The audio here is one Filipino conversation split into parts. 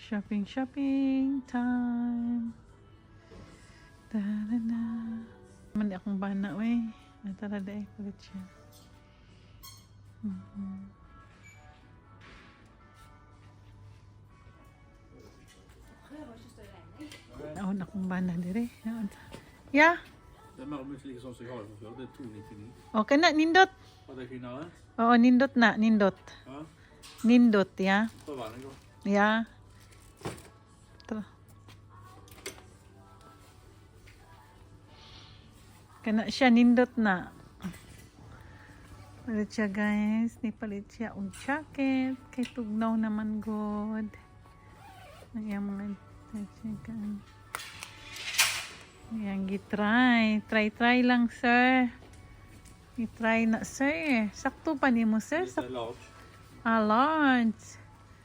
Shopping, shopping time. Da-da-da. Mandi akong bana, wey. Natara dahi kulit siya. Naon akong bana dire. Ja. Den må ligge sånn som jeg har det fra før. Det er 299. Okay na, nindot. Var det finere? Oo, nindot na, nindot. Ja. Nindot, ja. Prøv den, da. Ja. Tara. Kana siya, nindot na. Palit siya, guys. Nipalit siya og jacket. Kay tugnaw naman good. Ang iyang mga jacket. Ayan, gitry. Try lang, sir. Gitry na, sir. Sakto pa ni mo, sir. Det er large. Large.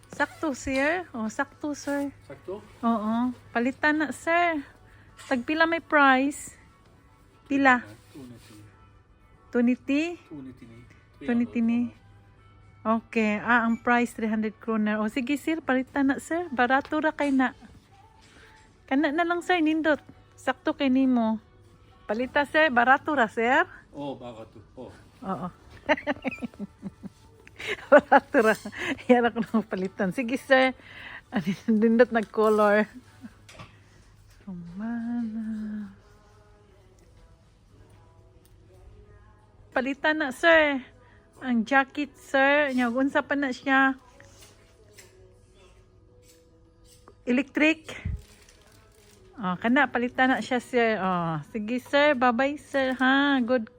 Sakto, sir. O, sakto, sir. Sakto? Oo. Palitan na, sir. Tagpila may price? Pila? 299. 290? 290. Okay. Ang price 300 kroner. O, sige, sir. Palitan na, sir. Barato ra kay na. Kana na lang, sir. Nindot. Sakto kay nimo. Palita, sir. Barato ra, sir. Bare to. Oo. Barato ra. Yan ako nang palitan. Sige, sir. Nindot nag-color. Romana. Palitan na, sir. Ang jacket, sir. Unsa pa na siya. Electric. Kana palitan na siya, sir. Sige, sir. Bye-bye, sir. Ha, good.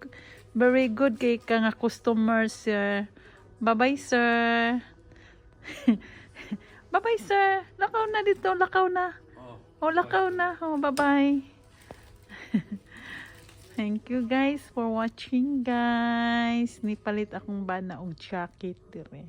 Very good kay ka nga customer, sir. Bye-bye, sir. Bye-bye, sir. Lakaw na dito. Lakaw na. Lakaw na. Bye-bye. Thank you, guys, for watching, guys. Nipalit akong bana og jacket dire.